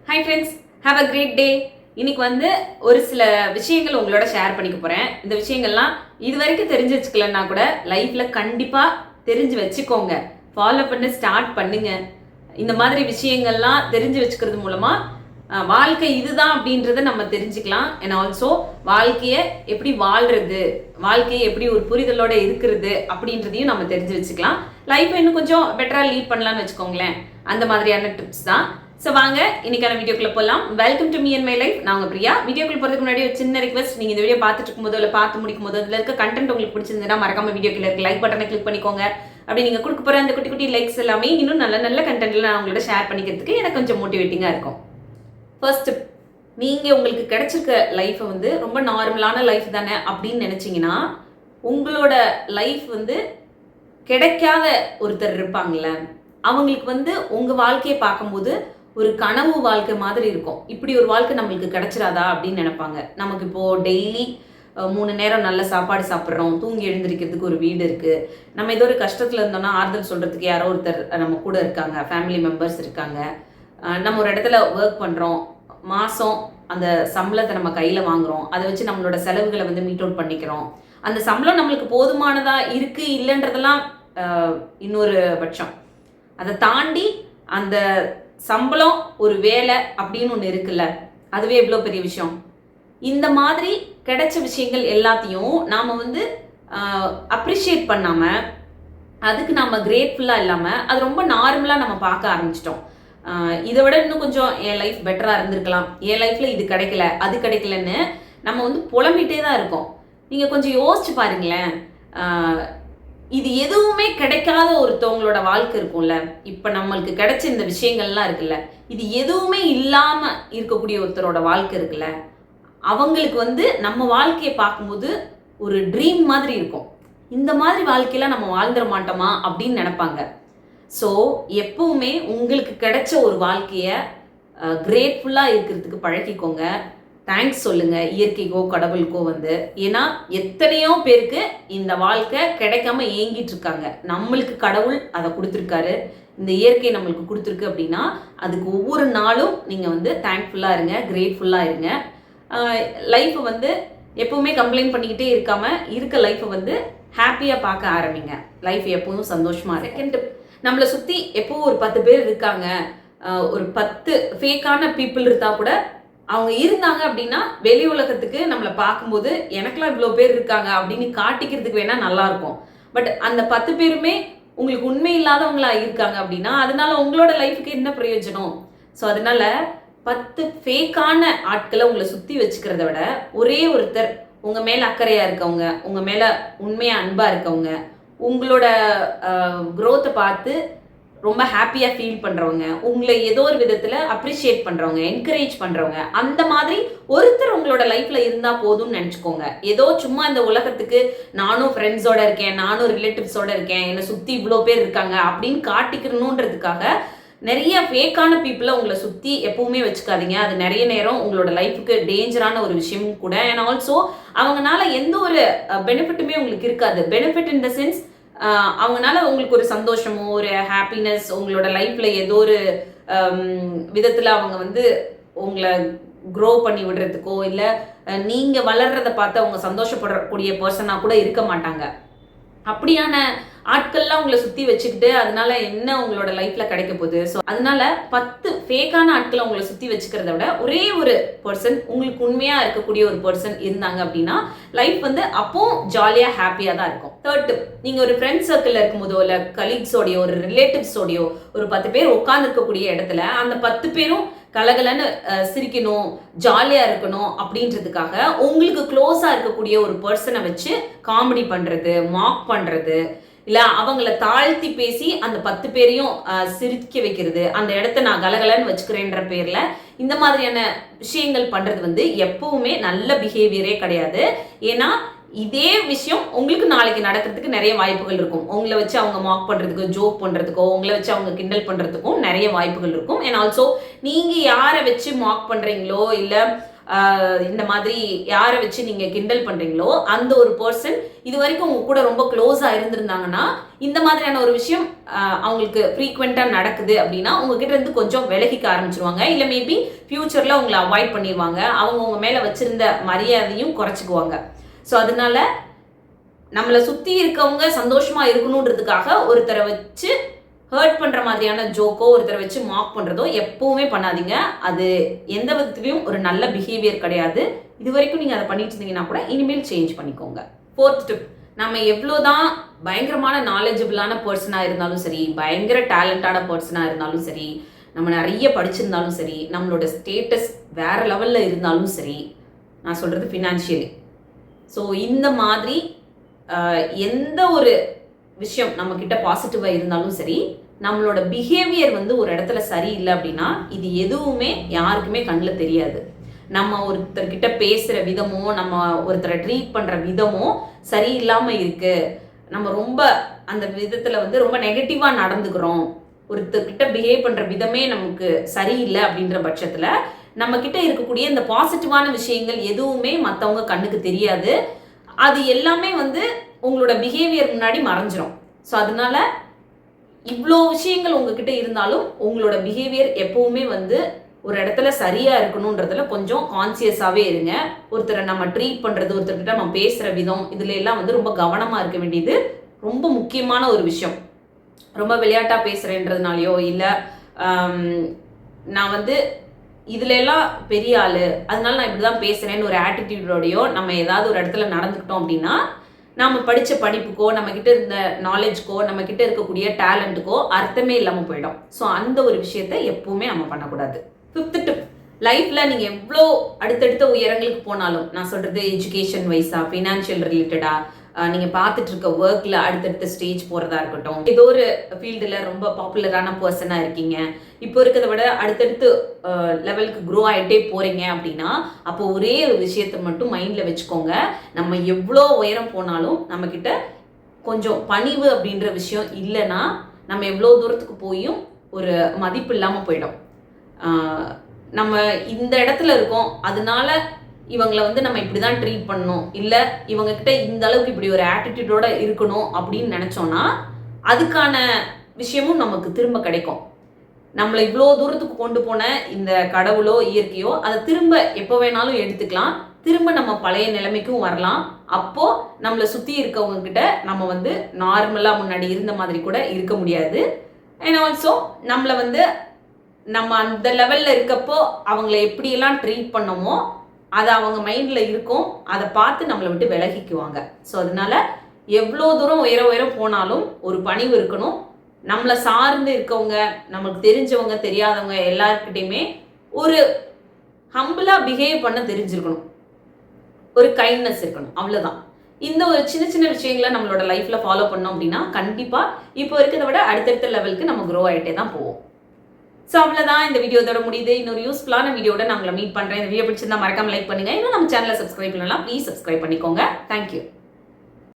Hi friends, have a great day. இன்னைக்கு ஒரு சில விஷயங்கள் உங்களோட ஷேர் பண்ணிக்க போகிறேன். இந்த விஷயங்கள்லாம் இது வரைக்கும் தெரிஞ்சு வச்சுக்கலன்னா கூட லைஃப்பில் கண்டிப்பாக தெரிஞ்சு வச்சுக்கோங்க. ஃபாலோ பண்ண ஸ்டார்ட் பண்ணுங்க. இந்த மாதிரி விஷயங்கள்லாம் தெரிஞ்சு வச்சுக்கிறது மூலமாக வாழ்க்கை இதுதான் அப்படின்றத நம்ம தெரிஞ்சுக்கலாம். அண்ட் ஆல்சோ வாழ்க்கையை எப்படி வாழ்கிறது, வாழ்க்கையை எப்படி ஒரு புரிதலோட இருக்கிறது அப்படின்றதையும் நம்ம தெரிஞ்சு வச்சுக்கலாம். லைஃப்பை இன்னும் கொஞ்சம் பெட்டராக லீட் பண்ணலான்னு வச்சுக்கோங்களேன். அந்த மாதிரியான டிப்ஸ் தான். ஸோ வாங்க இன்னைக்கான வீடியோக்குள்ள போகலாம். Welcome to me and my life. நான் உங்க பிரியா. வீடியோக்குள்ள போகிறதுக்கு முன்னாடி ஒரு சின்ன ரிக்வெஸ்ட். நீங்கள் இந்த வீடியோ பார்த்துட்டு இருக்கும்போது இல்லை பார்த்து முடிக்கும் போது அதில் இருக்க கண்டென்ட் உங்களுக்கு பிடிச்சிருந்ததுன்னா மறக்காம வீடியோக்குள்ள இருக்க லைக் பட்டனை கிளிக் பண்ணிக்கோங்க. அப்படி நீங்கள் கொடுக்க போகிற அந்த குட்டி குட்டி லைக்ஸ் எல்லாமே இன்னும் நல்ல நல்ல கண்டென்ட்ல நான் உங்களோட ஷேர் பண்ணிக்கிறதுக்கு எனக்கு கொஞ்சம் மோட்டிவேட்டிங்காக இருக்கும். ஃபர்ஸ்ட், நீங்கள் உங்களுக்கு கிடைச்சிருக்க லைஃப்பை ரொம்ப நார்மலான லைஃப் தானே அப்படின்னு நினச்சிங்கன்னா உங்களோட லைஃப் கிடைக்காத ஒருத்தர் இருப்பாங்கள்ல, அவங்களுக்கு உங்கள் வாழ்க்கையை பார்க்கும்போது ஒரு கனவு வாழ்க்கை மாதிரி இருக்கும். இப்படி ஒரு வாழ்க்கை நம்மளுக்கு கிடைச்சிடாதா அப்படின்னு நினைப்பாங்க. நமக்கு இப்போது டெய்லி 3 நேரம் நல்ல சாப்பாடு சாப்பிட்றோம், தூங்கி எழுந்திருக்கிறதுக்கு ஒரு வீடு இருக்குது, நம்ம ஏதோ ஒரு கஷ்டத்தில் இருந்தோம்னா ஆறுதல் சொல்கிறதுக்கு யாரோ ஒருத்தர் நம்ம கூட இருக்காங்க, ஃபேமிலி மெம்பர்ஸ் இருக்காங்க, நம்ம ஒரு இடத்துல ஒர்க் பண்ணுறோம், மாதம் அந்த சம்பளத்தை நம்ம கையில் வாங்குகிறோம், அதை வச்சு நம்மளோட செலவுகளை மீட் அவுட் பண்ணிக்கிறோம். அந்த சம்பளம் நம்மளுக்கு போதுமானதாக இருக்குது இல்லைன்றதெல்லாம் இன்னொரு பட்சம். அதை தாண்டி அந்த சம்பளம் ஒரு வேலை அப்படின்னு ஒன்று இருக்குல்ல, அதுவே எவ்வளோ பெரிய விஷயம். இந்த மாதிரி கிடைச்ச விஷயங்கள் எல்லாத்தையும் நாம் அப்ரிஷியேட் பண்ணாமல், அதுக்கு நாம் கிரேட்ஃபுல்லாக இல்லாமல் அது ரொம்ப நார்மலாக நம்ம பார்க்க ஆரம்பிச்சிட்டோம். இதை விட இன்னும் கொஞ்சம் என் லைஃப் பெட்டராக இருந்திருக்கலாம், என் லைஃப்பில் இது கிடைக்கல அது கிடைக்கலன்னு நம்ம புலம்பிகிட்டே தான் இருக்கோம். நீங்கள் கொஞ்சம் யோசிச்சு பாருங்களேன். இது எதுவுமே கிடைக்காத ஒருத்தவங்களோட வாழ்க்கை இருக்கும்ல, இப்போ நம்மளுக்கு கிடைச்ச இந்த விஷயங்கள்லாம் இருக்குல்ல, இது எதுவுமே இல்லாமல் இருக்கக்கூடிய ஒருத்தரோட வாழ்க்கை இருக்குல்ல, அவங்களுக்கு நம்ம வாழ்க்கையை பார்க்கும்போது ஒரு ட்ரீம் மாதிரி இருக்கும். இந்த மாதிரி வாழ்க்கையெல்லாம் நம்ம வாழ்ந்துட மாட்டோமா அப்படின்னு நினைப்பாங்க. ஸோ எப்பவுமே உங்களுக்கு கிடைச்ச ஒரு வாழ்க்கையை கிரேட்ஃபுல்லாக இருக்கிறதுக்கு பழகிக்கோங்க. தேங்க்ஸ் சொல்லுங்க இயற்கைக்கோ கடவுளுக்கோ. ஏன்னா எத்தனையோ பேருக்கு இந்த வாழ்க்கை கிடைக்காம ஏங்கிட்டு இருக்காங்க. நம்மளுக்கு கடவுள் அதை கொடுத்துருக்காரு, இந்த இயற்கை நம்மளுக்கு கொடுத்துருக்கு அப்படின்னா அதுக்கு ஒவ்வொரு நாளும் நீங்கள் தேங்க்ஃபுல்லாக இருங்க, கிரேட்ஃபுல்லாக இருங்க. லைஃப்பை எப்பவுமே கம்ப்ளைண்ட் பண்ணிக்கிட்டே இருக்காம இருக்க லைஃப்பை ஹாப்பியாக பார்க்க ஆரம்பிங்க. லைஃப் எப்பவும் சந்தோஷமாக இருக்கு. செகண்ட், நம்மளை சுற்றி எப்பவும் ஒரு 10 பேர் இருக்காங்க, ஒரு 10 ஃபேக்கான பீப்புள் இருந்தால் கூட அவங்க இருந்தாங்க அப்படின்னா வெளி உலகத்துக்கு நம்மளை பார்க்கும்போது எனக்கெல்லாம் இவ்வளோ பேர் இருக்காங்க அப்படின்னு காட்டிக்கிறதுக்கு வேணா நல்லா இருக்கும். பட் அந்த 10 பேருமே உங்களுக்கு உண்மை இல்லாதவங்களா இருக்காங்க அப்படின்னா அதனால உங்களோட லைஃபுக்கு என்ன பிரயோஜனம்? ஸோ அதனால 10 ஃபேக்கான ஆட்களை உங்களை சுற்றி வச்சுக்கிறத விட ஒரே ஒருத்தர் உங்கள் மேலே அக்கறையாக இருக்கவங்க, உங்கள் மேலே உண்மையாக அன்பாக இருக்கவங்க, உங்களோட க்ரோத்தை பார்த்து ரொம்ப ஹாப்பியாக ஃபீல் பண்ணுறவங்க, உங்களை ஏதோ ஒரு விதத்தில் அப்ரிஷியேட் பண்ணுறவங்க, என்கரேஜ் பண்ணுறவங்க, அந்த மாதிரி ஒருத்தர் உங்களோட லைஃப்பில் இருந்தால் போதும்னு நினச்சிக்கோங்க. ஏதோ சும்மா இந்த உலகத்துக்கு நானும் ஃப்ரெண்ட்ஸோட இருக்கேன், நானும் ரிலேட்டிவ்ஸோட இருக்கேன், என்னை சுற்றி இவ்வளோ பேர் இருக்காங்க அப்படின்னு காட்டிக்கணுன்றதுக்காக நிறைய ஃபேக்கான பீப்புளை உங்களை சுற்றி எப்பவுமே வச்சுக்காதீங்க. அது நிறைய நேரம் உங்களோட லைஃபுக்கு டேஞ்சரான ஒரு விஷயமும் கூட. அண்ட் ஆல்சோ அவங்களால எந்த ஒரு பெனிஃபிட்டுமே உங்களுக்கு இருக்காது. பெனிஃபிட் இன் த சென்ஸ் அவங்களால உங்களுக்கு ஒரு சந்தோஷமோ ஒரு ஹாப்பினஸ் உங்களோட லைஃப்ல ஏதோ ஒரு விதத்துல அவங்க உங்களை க்ரோ பண்ணி விடுறதுக்கோ இல்லை நீங்க வளர்றதை பார்த்து அவங்க சந்தோஷப்படக்கூடிய பர்சனாக கூட இருக்க மாட்டாங்க. அப்படியான ஆட்கள்லாம் உங்களை சுற்றி வச்சுக்கிட்டு அதனால என்ன உங்களோட லைஃப்ல கிடைக்க போகுது? ஸோ அதனால 10 ஃபேக்கான ஆட்களை உங்களை சுற்றி வச்சுக்கிறத விட ஒரே ஒரு பர்சன் உங்களுக்கு உண்மையாக இருக்கக்கூடிய ஒரு பர்சன் இருந்தாங்க அப்படின்னா லைஃப் அப்போ ஜாலியாக ஹாப்பியாக தான் இருக்கும். தேர்ட், நீங்கள் ஒரு ஃப்ரெண்ட் சர்க்கிளில் இருக்கும்போதோ இல்லை கலீக்ஸோடையோ ஒரு ரிலேட்டிவ்ஸோடையோ ஒரு 10 பேர் உட்காந்துருக்கக்கூடிய இடத்துல அந்த 10 பேரும் கலகலன்னு சிரிக்கணும், ஜாலியாக இருக்கணும் அப்படின்றதுக்காக உங்களுக்கு க்ளோஸாக இருக்கக்கூடிய ஒரு பர்சனை வச்சு காமெடி பண்ணுறது, மாக் பண்ணுறது, இல்லை அவங்கள தாழ்த்தி பேசி அந்த 10 பேரையும் சிரிக்க வைக்கிறது, அந்த இடத்த நான் கலகலன்னு வச்சுக்கிறேன்ற பேரில் இந்த மாதிரியான விஷயங்கள் பண்ணுறது எப்பவுமே நல்ல பிஹேவியரே கிடையாது. ஏன்னா இதே விஷயம் உங்களுக்கு நாளைக்கு நடக்கிறதுக்கு நிறைய வாய்ப்புகள் இருக்கும். உங்களை வச்சு அவங்க மாக் பண்ணுறதுக்கோ ஜோக் பண்ணுறதுக்கோ உங்களை வச்சு அவங்க கிண்டல் பண்ணுறதுக்கும் நிறைய வாய்ப்புகள் இருக்கும். அண்ட் ஆல்சோ நீங்கள் யாரை வச்சு மாக் பண்ணுறீங்களோ இல்லை இந்த மாதிரி யாரை வச்சு நீங்க கிண்டல் பண்றீங்களோ அந்த ஒரு பர்சன் இது வரைக்கும் உங்க கூட ரொம்ப க்ளோஸா இருந்திருந்தாங்கன்னா இந்த மாதிரியான ஒரு விஷயம் அவங்களுக்கு ஃப்ரீக்வெண்டா நடக்குது அப்படின்னா உங்ககிட்ட இருந்து கொஞ்சம் விலகிக்க ஆரம்பிச்சிருவாங்க. இல்ல மேபி ஃபியூச்சர்ல உங்களை அவாய்ட் பண்ணிடுவாங்க. அவங்க உங்க மேல வச்சிருந்த மரியாதையும் குறைச்சிக்குவாங்க. ஸோ அதனால நம்மளை சுத்தி இருக்கவங்க சந்தோஷமா இருக்கணுன்றதுக்காக ஒருத்தரை வச்சு ஹர்ட் பண்ற மாதிரியான ஜோக்கோ ஒருத்தரை வச்சு மார்க் பண்றதோ எப்பவுமே பண்ணாதீங்க. அது எந்த விதத்துலயும் ஒரு நல்ல பிஹேவியர் கிடையாது. இது வரைக்கும் நீங்க அதை பண்ணிட்டு இருந்தீங்கன்னா கூட இனிமேல் சேஞ்ச் பண்ணிக்கோங்க. 4th டிப், நம்ம எவ்வளோதான் பயங்கரமான நாலேஜபிளான பர்சனா இருந்தாலும் சரி, பயங்கர டேலண்டான பர்சனா இருந்தாலும் சரி, நம்ம நிறைய படிச்சிருந்தாலும் சரி, நம்மளோட ஸ்டேட்டஸ் வேற லெவல்ல இருந்தாலும் சரி, நான் சொல்றது ஃபினான்ஷியலி. ஸோ இந்த மாதிரி எந்த ஒரு விஷயம் நம்ம கிட்ட பாசிட்டிவா இருந்தாலும் சரி, நம்மளோட பிஹேவியர் வந்து ஒரு இடத்துல சரியில்லை அப்படின்னா இது எதுவுமே யாருக்குமே கண்ணில் தெரியாது. நம்ம ஒருத்தர்கிட்ட பேசுற விதமோ நம்ம ஒருத்தரை ட்ரீட் பண்ற விதமோ சரியில்லாம இருக்கு, நம்ம ரொம்ப அந்த விதத்துல வந்து ரொம்ப நெகட்டிவா நடந்துக்கிறோம், ஒருத்தர்கிட்ட பிஹேவ் பண்ற விதமே நமக்கு சரியில்லை அப்படின்ற பட்சத்துல நம்ம கிட்ட இருக்கக்கூடிய இந்த பாசிட்டிவான விஷயங்கள் எதுவுமே மற்றவங்க கண்ணுக்கு தெரியாது. அது எல்லாமே வந்து உங்களோட பிஹேவியர் முன்னாடி மறைஞ்சிரும். ஸோ அதனால இவ்வளோ விஷயங்கள் உங்ககிட்ட இருந்தாலும் உங்களோட பிஹேவியர் எப்பவுமே வந்து ஒரு இடத்துல சரியா இருக்கணும்ன்றதுல கொஞ்சம் கான்சியஸாவே இருங்க. ஒருத்தரை நம்ம ட்ரீட் பண்றது, ஒருத்தர்கிட்ட நம்ம பேசுற விதம், இதுல எல்லாம் வந்து ரொம்ப கவனமா இருக்க வேண்டியது ரொம்ப முக்கியமான ஒரு விஷயம். ரொம்ப விளையாட்டா பேசுறேன்றதுனாலயோ இல்ல நான் வந்து இதுல எல்லாம் பெரிய ஆளு அதனால நான் இப்படிதான் பேசுறேன்னு ஒரு ஆட்டிடியூடோடையோ நம்ம ஏதாவது ஒரு இடத்துல நடந்துக்கிட்டோம் அப்படின்னா நம்ம படிச்ச படிப்புக்கோ நம்ம கிட்ட இருந்த நாலேஜ்க்கோ நம்ம கிட்ட இருக்கக்கூடிய டேலண்ட்டுக்கோ அர்த்தமே இல்லாம போயிடும். ஸோ அந்த ஒரு விஷயத்த எப்பவுமே நம்ம பண்ணக்கூடாது. 5th டிப், லைஃப்ல நீங்க எவ்வளோ அடுத்தடுத்த உயரங்களுக்கு போனாலும், நான் சொல்றது எஜுகேஷன் வைஸா, ஃபினான்ஷியல் ரிலேட்டடா, நீங்க பார்த்துட்டு இருக்க ஒர்க்ல அடுத்தடுத்த ஸ்டேஜ் போறதா இருக்கட்டும், ஏதோ ஒரு ஃபீல்டுல ரொம்ப பாப்புலரான பர்சனா இருக்கீங்க, இப்போ இருக்கிறத விட அடுத்தடுத்து லெவலுக்கு க்ரோ ஆகிட்டே போறீங்க அப்படின்னா அப்போ ஒரே ஒரு விஷயத்த மட்டும் மைண்ட்ல வச்சுக்கோங்க. நம்ம எவ்வளோ உயரம் போனாலும் நம்ம கிட்ட கொஞ்சம் பணிவு அப்படின்ற விஷயம் இல்லைன்னா நம்ம எவ்வளோ தூரத்துக்கு போயும் ஒரு மதிப்பு இல்லாமல் போயிடும். நம்ம இந்த இடத்துல இருக்கோம் அதனால இவங்களை வந்து நம்ம இப்படிதான் ட்ரீட் பண்ணணும், இல்லை இவங்க கிட்ட இந்த அளவுக்கு இப்படி ஒரு ஆட்டிடியூடோட இருக்கணும் அப்படின்னு நினைச்சோம்னா அதுக்கான விஷயமும் நமக்கு திரும்ப கிடைக்கும். நம்மளை இவ்வளோ தூரத்துக்கு கொண்டு போன இந்த கடவுளோ இயற்கையோ அதை திரும்ப எப்போ வேணாலும் எடுத்துக்கலாம், திரும்ப நம்ம பழைய நிலைமைக்கும் வரலாம். அப்போ நம்மளை சுற்றி இருக்கவங்க கிட்ட நம்ம வந்து நார்மலாக முன்னாடி இருந்த மாதிரி கூட இருக்க முடியாது. அண்ட் ஆல்சோ நம்மளை வந்து நம்ம அந்த லெவலில் இருக்கப்போ அவங்கள எப்படியெல்லாம் ட்ரீட் பண்ணோமோ அது அவங்க மைண்டில் இருக்கும், அதை பார்த்து நம்மளை விட்டு விலகிக்குவாங்க. ஸோ அதனால எவ்வளோ தூரம் உயரம் போனாலும் ஒரு பணிவு இருக்கணும். நம்மளை சார்ந்து இருக்கவங்க, நமக்கு தெரிஞ்சவங்க தெரியாதவங்க எல்லாருக்கிட்டையுமே ஒரு ஹம்பிளா பிஹேவ் பண்ண தெரிஞ்சிருக்கணும், ஒரு கைண்ட்னஸ் இருக்கணும், அவ்வளோதான். இந்த ஒரு சின்ன சின்ன விஷயங்களை நம்மளோட லைஃப்ல ஃபாலோ பண்ணோம் அப்படின்னா கண்டிப்பா இப்போ இருக்கிறத விட அடுத்தடுத்த லெவலுக்கு நம்ம க்ரோ ஆகிட்டே தான் போவோம். ஸோ அவ்வளோதான், இந்த வீடியோ இதோட முடியுது. இன்னொரு யூஸ்ஃபுல்லான வீடியோட நான் உங்களை மீட் பண்ணுறேன். இந்த வீடியோ பிடிச்சிருந்தா மறக்காம லைக் பண்ணுங்க. இன்னும் நம்ம சேனலை சப்ஸ்கிரைப் பண்ணலாம், ப்ளீஸ் சப்ஸ்கிரைப் பண்ணிக்கோங்க. தேங்க்யூ.